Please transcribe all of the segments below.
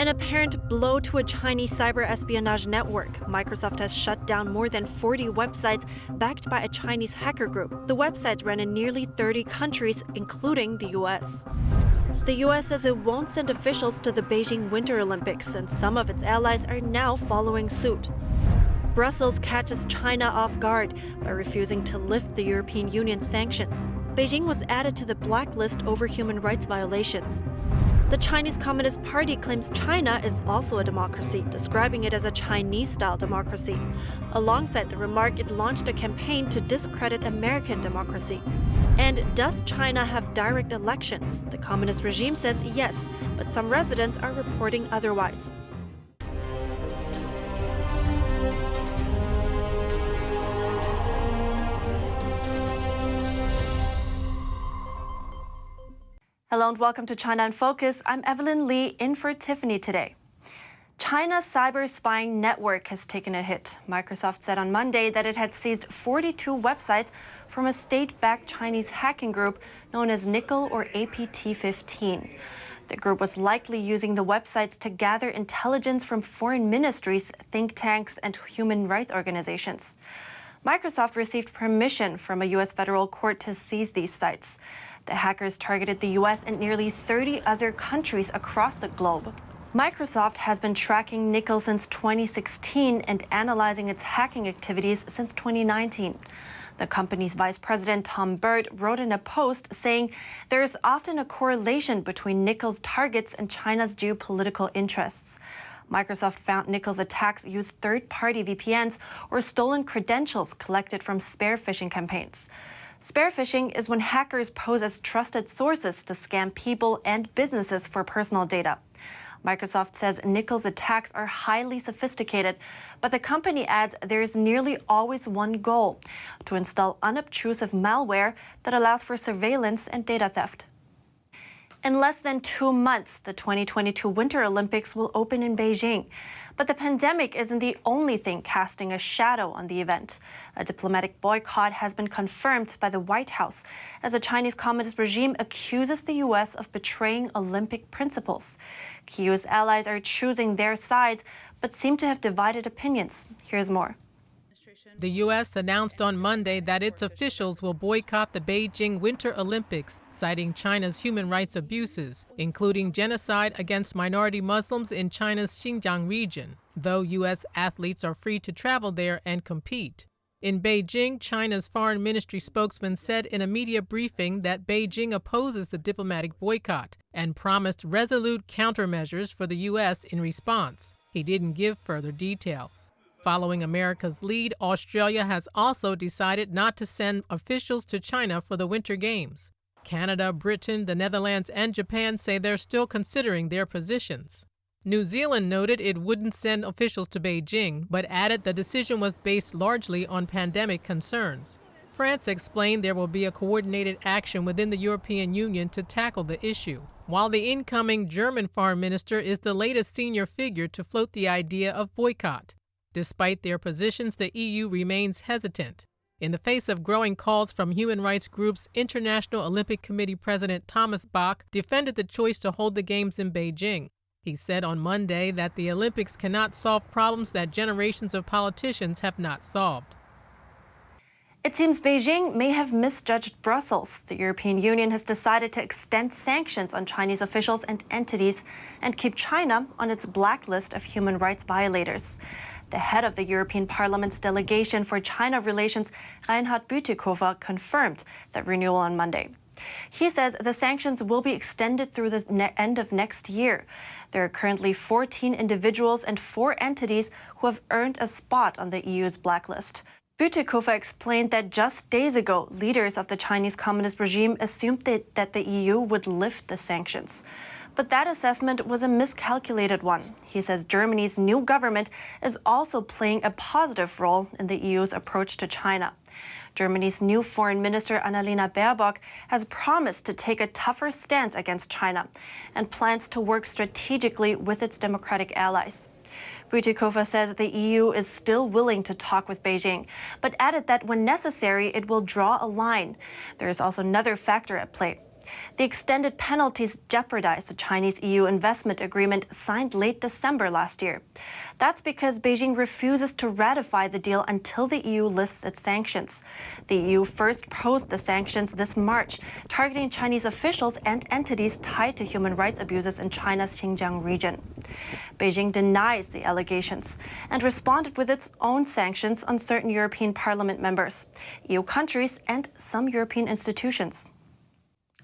An apparent blow to a Chinese cyber espionage network. Microsoft has shut down more than 40 websites backed by a Chinese hacker group. The websites ran in nearly 30 countries, including the US. The US says it won't send officials to the Beijing Winter Olympics, and some of its allies are now following suit. Brussels catches China off guard by refusing to lift the European Union sanctions. Beijing was added to the blacklist over human rights violations. The Chinese Communist Party claims China is also a democracy, describing it as a Chinese-style democracy. Alongside the remark, it launched a campaign to discredit American democracy. And does China have direct elections? The communist regime says yes, but some residents are reporting otherwise. Hello and welcome to China in Focus. I'm Evelyn Lee, in for Tiffany today. China's cyber spying network has taken a hit. Microsoft said on Monday that it had seized 42 websites from a state-backed Chinese hacking group known as Nickel or APT-15. The group was likely using the websites to gather intelligence from foreign ministries, think tanks, and human rights organizations. Microsoft received permission from a U.S. federal court to seize these sites. The hackers targeted the U.S. and nearly 30 other countries across the globe. Microsoft has been tracking Nickel since 2016 and analyzing its hacking activities since 2019. The company's vice president, Tom Bird, wrote in a post saying there is often a correlation between Nickel's targets and China's geopolitical interests. Microsoft found Nickel's attacks used third-party VPNs or stolen credentials collected from spear phishing campaigns. Spear phishing is when hackers pose as trusted sources to scam people and businesses for personal data. Microsoft says Nickel's attacks are highly sophisticated, but the company adds there is nearly always one goal: to install unobtrusive malware that allows for surveillance and data theft. In less than 2 months, the 2022 Winter Olympics will open in Beijing. But the pandemic isn't the only thing casting a shadow on the event. A diplomatic boycott has been confirmed by the White House as the Chinese Communist regime accuses the U.S. of betraying Olympic principles. Key U.S. allies are choosing their sides, but seem to have divided opinions. Here's more. The U.S. announced on Monday that its officials will boycott the Beijing Winter Olympics, citing China's human rights abuses, including genocide against minority Muslims in China's Xinjiang region, though U.S. athletes are free to travel there and compete. In Beijing, China's foreign ministry spokesman said in a media briefing that Beijing opposes the diplomatic boycott and promised resolute countermeasures for the U.S. in response. He didn't give further details. Following America's lead, Australia has also decided not to send officials to China for the Winter Games. Canada, Britain, the Netherlands, and Japan say they're still considering their positions. New Zealand noted it wouldn't send officials to Beijing, but added the decision was based largely on pandemic concerns. France explained there will be a coordinated action within the European Union to tackle the issue, while the incoming German foreign minister is the latest senior figure to float the idea of boycott. Despite their positions, the EU remains hesitant. In the face of growing calls from human rights groups, International Olympic Committee President Thomas Bach defended the choice to hold the Games in Beijing. He said on Monday that the Olympics cannot solve problems that generations of politicians have not solved. It seems Beijing may have misjudged Brussels. The European Union has decided to extend sanctions on Chinese officials and entities and keep China on its blacklist of human rights violators. The head of the European Parliament's delegation for China relations, Reinhard Bütikofer, confirmed that renewal on Monday. He says the sanctions will be extended through the end of next year. There are currently 14 individuals and 4 entities who have earned a spot on the EU's blacklist. Bütikofer explained that just days ago, leaders of the Chinese Communist regime assumed that the EU would lift the sanctions. But that assessment was a miscalculated one. He says Germany's new government is also playing a positive role in the EU's approach to China. Germany's new foreign minister, Annalena Baerbock, has promised to take a tougher stance against China and plans to work strategically with its democratic allies. Bütikofer says the EU is still willing to talk with Beijing, but added that when necessary, it will draw a line. There is also another factor at play. The extended penalties jeopardize the Chinese-EU investment agreement signed late December last year. That's because Beijing refuses to ratify the deal until the EU lifts its sanctions. The EU first posed the sanctions this March, targeting Chinese officials and entities tied to human rights abuses in China's Xinjiang region. Beijing denies the allegations and responded with its own sanctions on certain European Parliament members, EU countries, and some European institutions.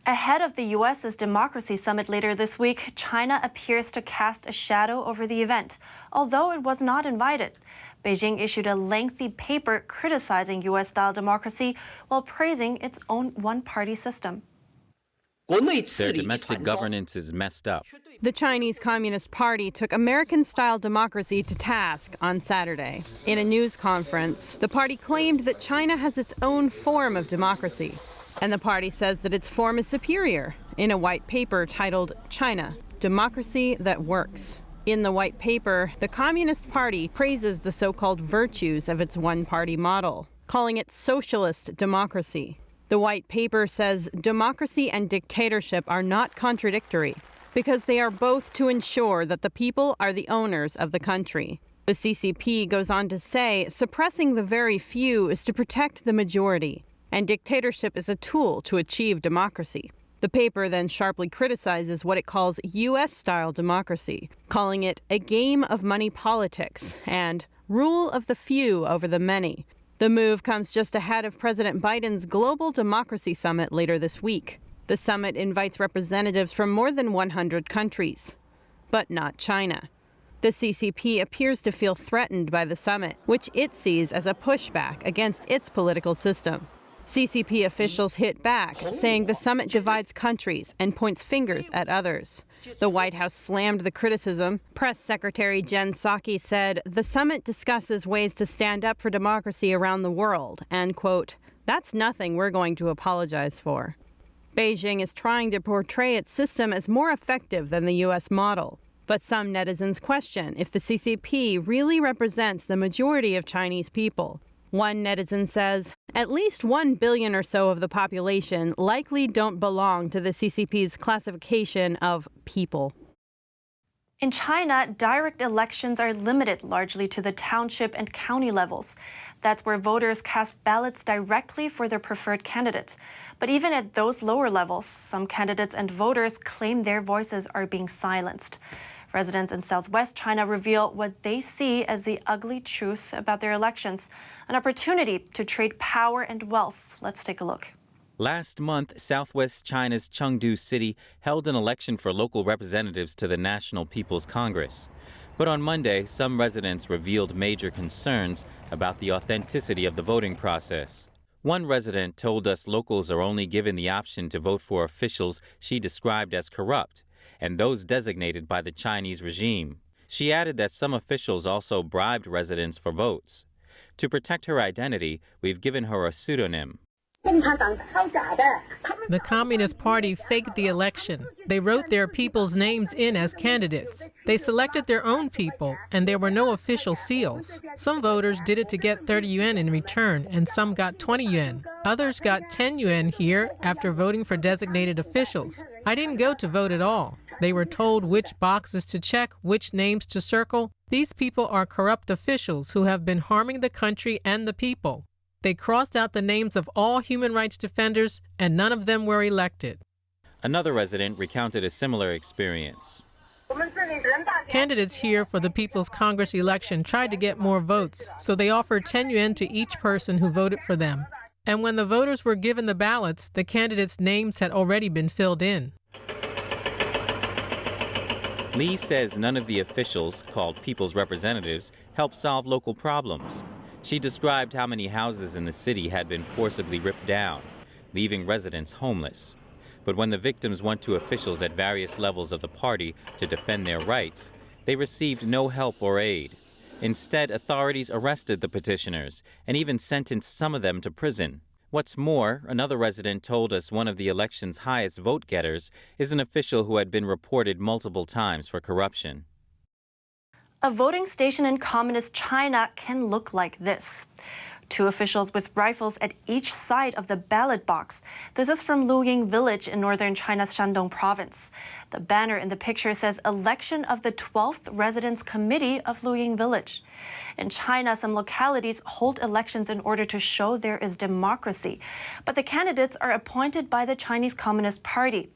Ahead of the U.S.'s Democracy Summit later this week, China appears to cast a shadow over the event, although it was not invited. Beijing issued a lengthy paper criticizing U.S.-style democracy while praising its own one-party system. Their domestic governance is messed up. The Chinese Communist Party took American-style democracy to task on Saturday. In a news conference, the party claimed that China has its own form of democracy. And the party says that its form is superior in a white paper titled China, Democracy That Works. In the white paper, the Communist Party praises the so-called virtues of its one-party model, calling it socialist democracy. The white paper says democracy and dictatorship are not contradictory because they are both to ensure that the people are the owners of the country. The CCP goes on to say suppressing the very few is to protect the majority, and dictatorship is a tool to achieve democracy. The paper then sharply criticizes what it calls U.S.-style democracy, calling it a game of money politics and rule of the few over the many. The move comes just ahead of President Biden's Global Democracy Summit later this week. The summit invites representatives from more than 100 countries, but not China. The CCP appears to feel threatened by the summit, which it sees as a pushback against its political system. CCP officials hit back, saying the summit divides countries and points fingers at others. The White House slammed the criticism. Press Secretary Jen Psaki said the summit discusses ways to stand up for democracy around the world and, quote, "That's nothing we're going to apologize for." Beijing is trying to portray its system as more effective than the U.S. model. But some netizens question if the CCP really represents the majority of Chinese people. One netizen says, at least 1 billion or so of the population likely don't belong to the CCP's classification of people. In China, direct elections are limited largely to the township and county levels. That's where voters cast ballots directly for their preferred candidates. But even at those lower levels, some candidates and voters claim their voices are being silenced. Residents in southwest China reveal what they see as the ugly truth about their elections, an opportunity to trade power and wealth. Let's take a look. Last month, southwest China's Chengdu City held an election for local representatives to the National People's Congress. But on Monday, some residents revealed major concerns about the authenticity of the voting process. One resident told us locals are only given the option to vote for officials she described as corrupt, and those designated by the Chinese regime. She added that some officials also bribed residents for votes. To protect her identity, we've given her a pseudonym. The Communist Party faked the election. They wrote their people's names in as candidates. They selected their own people, and there were no official seals. Some voters did it to get 30 yuan in return, and some got 20 yuan. Others got 10 yuan here after voting for designated officials. I didn't go to vote at all. They were told which boxes to check, which names to circle. These people are corrupt officials who have been harming the country and the people. They crossed out the names of all human rights defenders, and none of them were elected. Another resident recounted a similar experience. Candidates here for the People's Congress election tried to get more votes, so they offered 10 yuan to each person who voted for them. And when the voters were given the ballots, the candidates' names had already been filled in. Lee says none of the officials, called people's representatives, help solve local problems. She described how many houses in the city had been forcibly ripped down, leaving residents homeless. But when the victims went to officials at various levels of the party to defend their rights, they received no help or aid. Instead, authorities arrested the petitioners and even sentenced some of them to prison. What's more, another resident told us one of the election's highest vote-getters is an official who had been reported multiple times for corruption. A voting station in communist China can look like this. Two officials with rifles at each side of the ballot box. This is from Luying village in northern China's Shandong province. The banner in the picture says election of the 12th Residence Committee of Luying village. In China, some localities hold elections in order to show there is democracy. But the candidates are appointed by the Chinese Communist Party.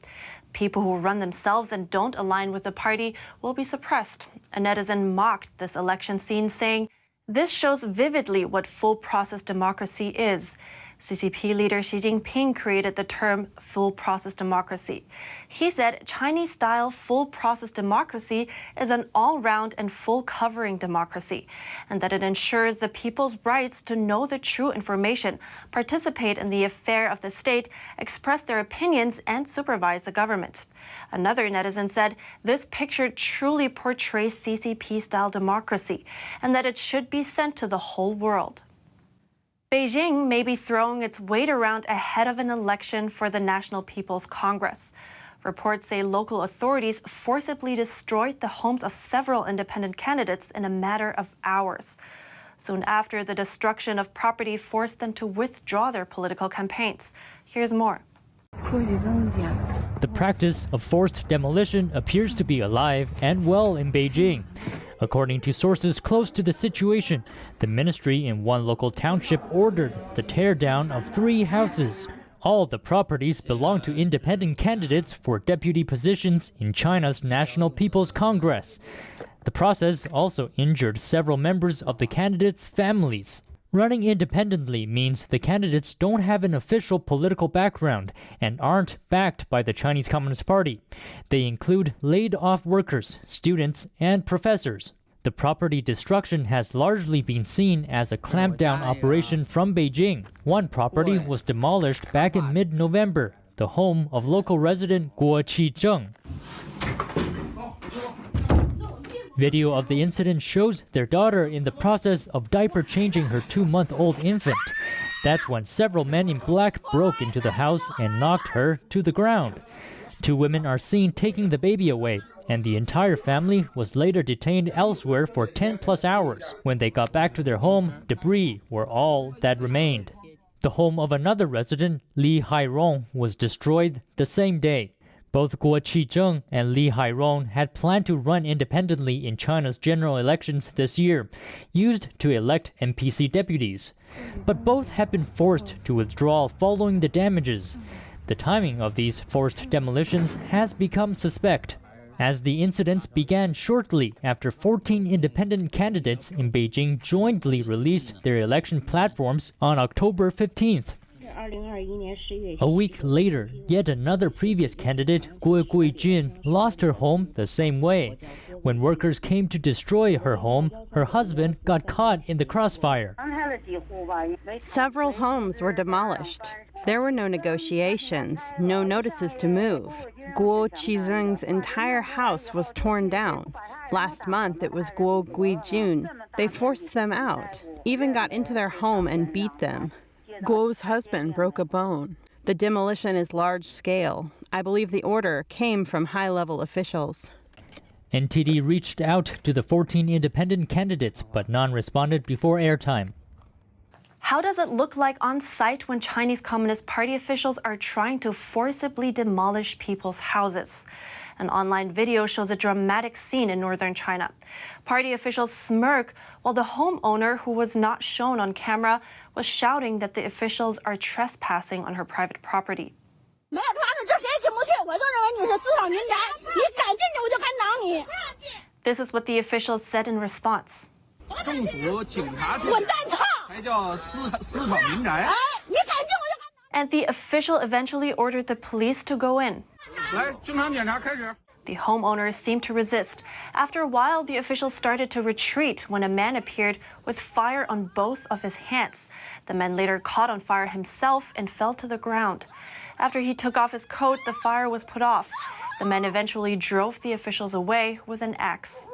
People who run themselves and don't align with the party will be suppressed. A netizen mocked this election scene, saying, "This shows vividly what full process democracy is." CCP leader Xi Jinping created the term full process democracy. He said Chinese-style full process democracy is an all-round and full-covering democracy, and that it ensures the people's rights to know the true information, participate in the affair of the state, express their opinions, and supervise the government. Another netizen said this picture truly portrays CCP-style democracy, and that it should be sent to the whole world. Beijing may be throwing its weight around ahead of an election for the National People's Congress. Reports say local authorities forcibly destroyed the homes of several independent candidates in a matter of hours. Soon after, the destruction of property forced them to withdraw their political campaigns. Here's more. The practice of forced demolition appears to be alive and well in Beijing. According to sources close to the situation, the ministry in one local township ordered the teardown of 3 houses. All the properties belong to independent candidates for deputy positions in China's National People's Congress. The process also injured several members of the candidates' families. Running independently means the candidates don't have an official political background and aren't backed by the Chinese Communist Party. They include laid-off workers, students, and professors. The property destruction has largely been seen as a clampdown operation from Beijing. One property was demolished back in mid-November, the home of local resident Guo Qizheng. Video of the incident shows their daughter in the process of diaper changing her 2-month-old infant. That's when several men in black broke into the house and knocked her to the ground. 2 women are seen taking the baby away, and the entire family was later detained elsewhere for 10+ hours. When they got back to their home, debris were all that remained. The home of another resident, Li Hairong, was destroyed the same day. Both Guo Qizheng and Li Hairong had planned to run independently in China's general elections this year, used to elect NPC deputies. But both have been forced to withdraw following the damages. The timing of these forced demolitions has become suspect, as the incidents began shortly after 14 independent candidates in Beijing jointly released their election platforms on October 15th. A week later, yet another previous candidate, Guo Guijun, lost her home the same way. When workers came to destroy her home, her husband got caught in the crossfire. Several homes were demolished. There were no negotiations, no notices to move. Guo Qizheng's entire house was torn down. Last month, it was Guo Guijun. They forced them out, even got into their home and beat them. Guo's husband broke a bone. The demolition is large-scale. I believe the order came from high-level officials. NTD reached out to the 14 independent candidates, but none responded before airtime. How does it look like on site when Chinese Communist Party officials are trying to forcibly demolish people's houses? An online video shows a dramatic scene in northern China. Party officials smirk while the homeowner, who was not shown on camera, was shouting that the officials are trespassing on her private property. This is what the officials said in response. And the official eventually ordered the police to go in. The homeowners seemed to resist. After a while, the officials started to retreat when a man appeared with fire on both of his hands. The man later caught on fire himself and fell to the ground. After he took off his coat, the fire was put off. The man eventually drove the officials away with an axe.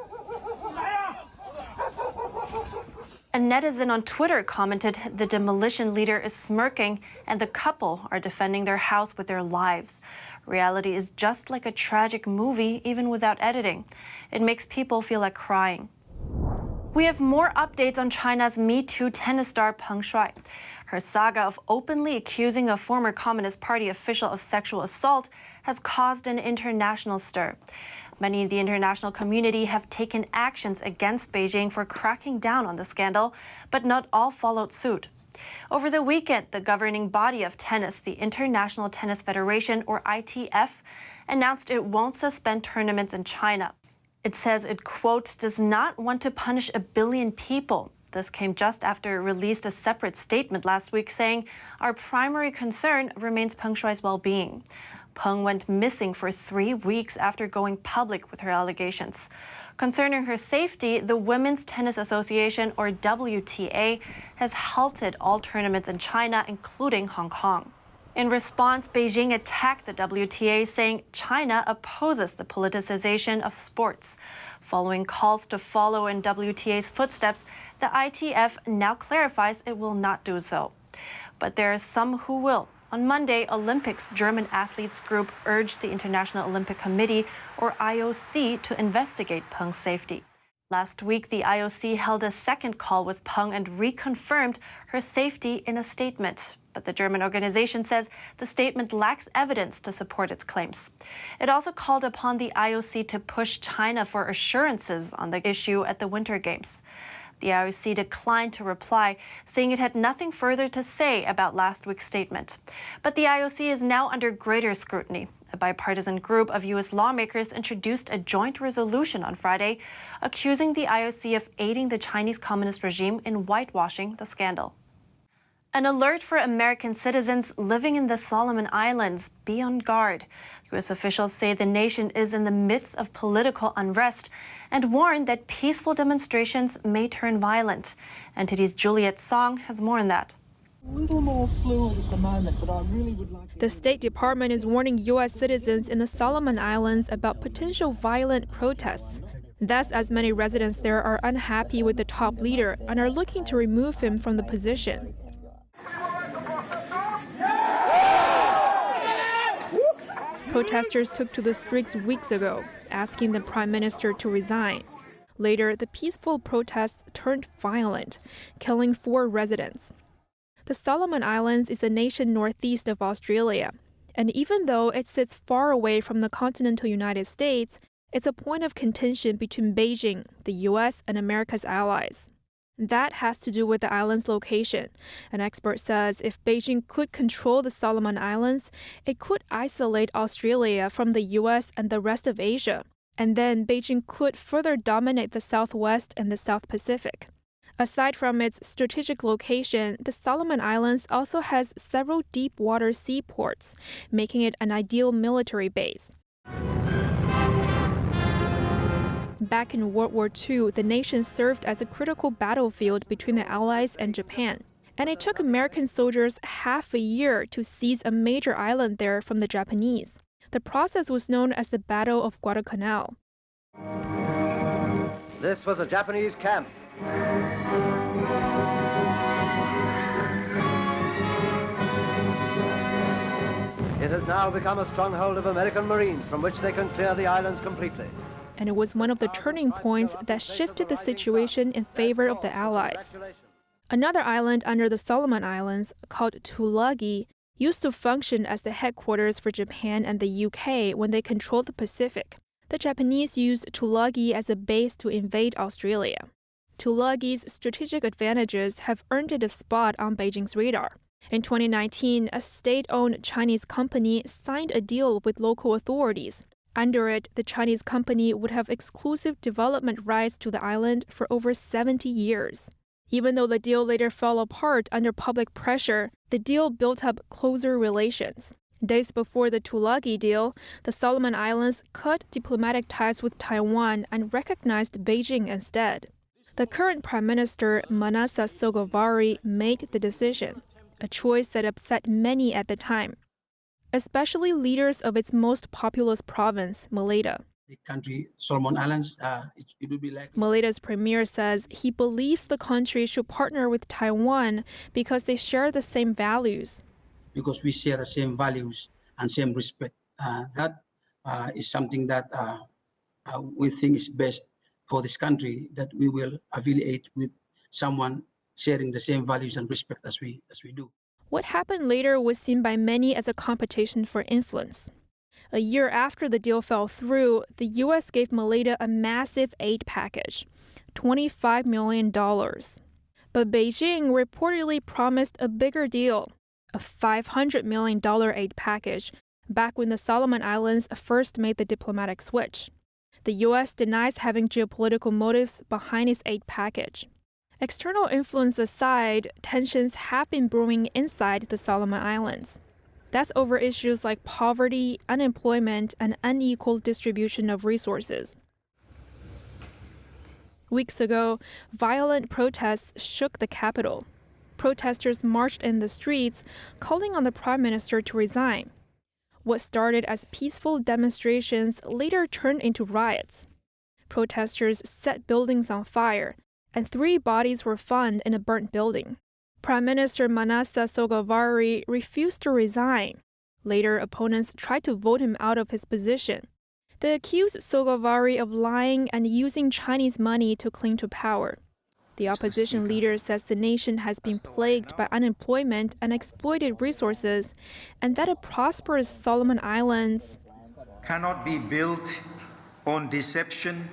A netizen on Twitter commented, "The demolition leader is smirking and the couple are defending their house with their lives. Reality is just like a tragic movie, even without editing. It makes people feel like crying." We have more updates on China's Me Too tennis star Peng Shuai. Her saga of openly accusing a former Communist Party official of sexual assault has caused an international stir. Many in the international community have taken actions against Beijing for cracking down on the scandal, but not all followed suit. Over the weekend, the governing body of tennis, the International Tennis Federation, or ITF, announced it won't suspend tournaments in China. It says it, quote, does not want to punish 1 billion people. This came just after it released a separate statement last week saying, our primary concern remains Peng Shuai's well-being. Peng went missing for 3 weeks after going public with her allegations. Concerning her safety, the Women's Tennis Association, or WTA, has halted all tournaments in China, including Hong Kong. In response, Beijing attacked the WTA, saying China opposes the politicization of sports. Following calls to follow in WTA's footsteps, the ITF now clarifies it will not do so. But there are some who will. On Monday, Olympics German athletes group urged the International Olympic Committee, or IOC, to investigate Peng's safety. Last week, the IOC held a second call with Peng and reconfirmed her safety in a statement. But the German organization says the statement lacks evidence to support its claims. It also called upon the IOC to push China for assurances on the issue at the Winter Games. The IOC declined to reply, saying it had nothing further to say about last week's statement. But the IOC is now under greater scrutiny. A bipartisan group of U.S. lawmakers introduced a joint resolution on Friday, accusing the IOC of aiding the Chinese Communist regime in whitewashing the scandal. An alert for American citizens living in the Solomon Islands: be on guard. U.S. officials say the nation is in the midst of political unrest and warn that peaceful demonstrations may turn violent. NTD's Juliet Song has more on that. Little more fluid at the moment, but I really would like to... The State Department is warning U.S. citizens in the Solomon Islands about potential violent protests. That's as many residents there are unhappy with the top leader and are looking to remove him from the position. Protesters took to the streets weeks ago, asking the prime minister to resign. Later, the peaceful protests turned violent, killing 4 residents. The Solomon Islands is a nation northeast of Australia, and even though it sits far away from the continental United States, it's a point of contention between Beijing, the U.S., and America's allies. That has to do with the island's location. An expert says if Beijing could control the Solomon Islands, it could isolate Australia from the U.S. and the rest of Asia. And then Beijing could further dominate the Southwest and the South Pacific. Aside from its strategic location, the Solomon Islands also has several deep water seaports, making it an ideal military base. Back in World War II, the nation served as a critical battlefield between the Allies and Japan. And it took American soldiers half a year to seize a major island there from the Japanese. The process was known as the Battle of Guadalcanal. This was a Japanese camp. It has now become a stronghold of American Marines from which they can clear the islands completely. And it was one of the turning points that shifted the situation in favor of the Allies. Another island under the Solomon Islands, called Tulagi, used to function as the headquarters for Japan and the UK when they controlled the Pacific. The Japanese used Tulagi as a base to invade Australia. Tulagi's strategic advantages have earned it a spot on Beijing's radar. In 2019, a state-owned Chinese company signed a deal with local authorities. Under it, the Chinese company would have exclusive development rights to the island for over 70 years. Even though the deal later fell apart under public pressure, the deal built up closer relations. Days before the Tulagi deal, the Solomon Islands cut diplomatic ties with Taiwan and recognized Beijing instead. The current Prime Minister, Manasseh Sogavare, made the decision, a choice that upset many at the time, especially leaders of its most populous province, Malaita. The country, Solomon Islands, it would be like... Malaita's premier says he believes the country should partner with Taiwan because they share the same values. Because we share the same values and same respect. That is something that we think is best for this country that we will affiliate with someone sharing the same values and respect as we do. What happened later was seen by many as a competition for influence. A year after the deal fell through, the U.S. gave Malaysia a massive aid package, $25 million. But Beijing reportedly promised a bigger deal, a $500 million aid package, back when the Solomon Islands first made the diplomatic switch. The U.S. denies having geopolitical motives behind its aid package. External influence aside, tensions have been brewing inside the Solomon Islands. That's over issues like poverty, unemployment, and unequal distribution of resources. Weeks ago, violent protests shook the capital. Protesters marched in the streets, calling on the prime minister to resign. What started as peaceful demonstrations later turned into riots. Protesters set buildings on fire, and 3 bodies were found in a burnt building. Prime Minister Manasa Sogavari refused to resign. Later, opponents tried to vote him out of his position. They accused Sogavari of lying and using Chinese money to cling to power. The opposition leader says the nation has been plagued by unemployment and exploited resources, and that a prosperous Solomon Islands cannot be built on deception,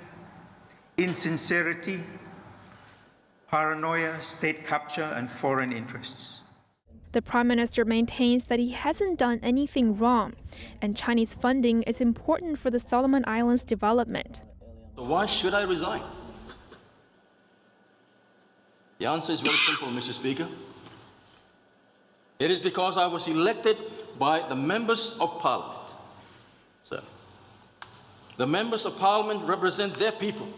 insincerity, paranoia, state capture, and foreign interests. The prime minister maintains that he hasn't done anything wrong, and Chinese funding is important for the Solomon Islands' development. So why should I resign? The answer is very simple, Mr. Speaker. It is because I was elected by the members of Parliament. So, the members of Parliament represent their people.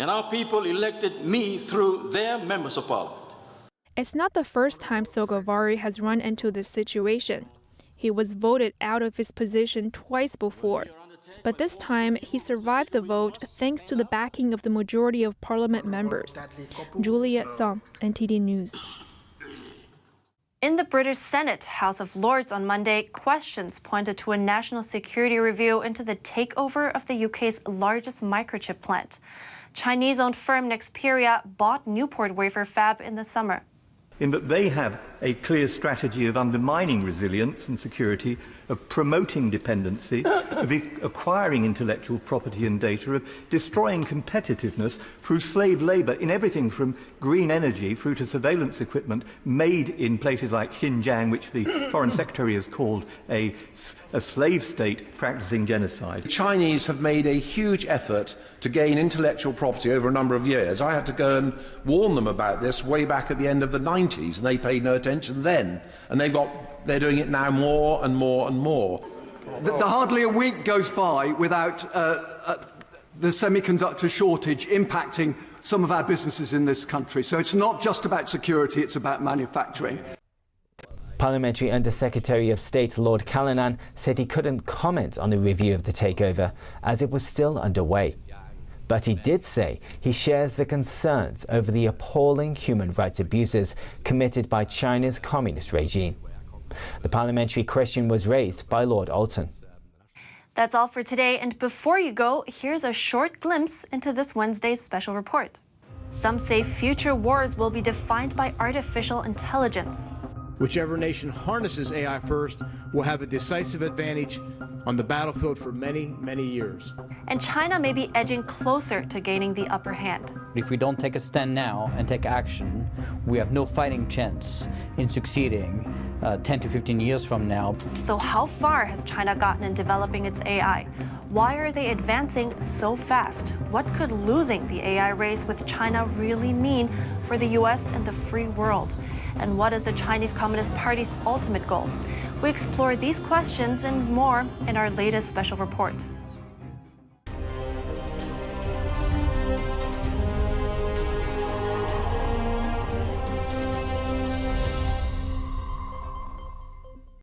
And our people elected me through their members of Parliament. It's not the first time Sogavari has run into this situation. He was voted out of his position twice before. But this time, he survived the vote thanks to the backing of the majority of parliament members. Juliet Song, NTD News. In the British Senate, House of Lords on Monday, questions pointed to a national security review into the takeover of the UK's largest microchip plant. Chinese-owned firm Nexperia bought Newport wafer fab in the summer. In that they have a clear strategy of undermining resilience and security, of promoting dependency, of acquiring intellectual property and data, of destroying competitiveness through slave labour in everything from green energy through to surveillance equipment made in places like Xinjiang, which the Foreign Secretary has called a slave state practising genocide. The Chinese have made a huge effort to gain intellectual property over a number of years. I had to go and warn them about this way back at the end of the 90s, and they paid no attention then. And they're doing it now more and more and more. Hardly a week goes by without the semiconductor shortage impacting some of our businesses in this country. So it's not just about security, it's about manufacturing. Parliamentary Under-Secretary of State Lord Callanan said he couldn't comment on the review of the takeover as it was still underway. But he did say he shares the concerns over the appalling human rights abuses committed by China's communist regime. The parliamentary question was raised by Lord Alton. That's all for today, and before you go, here's a short glimpse into this Wednesday's special report. Some say future wars will be defined by artificial intelligence. Whichever nation harnesses AI first will have a decisive advantage on the battlefield for many, many years. And China may be edging closer to gaining the upper hand. If we don't take a stand now and take action, we have no fighting chance in succeeding 10 to 15 years from now. So how far has China gotten in developing its AI? Why are they advancing so fast? What could losing the AI race with China really mean for the US and the free world? And what is the Chinese Communist Party's ultimate goal? We explore these questions and more in our latest special report.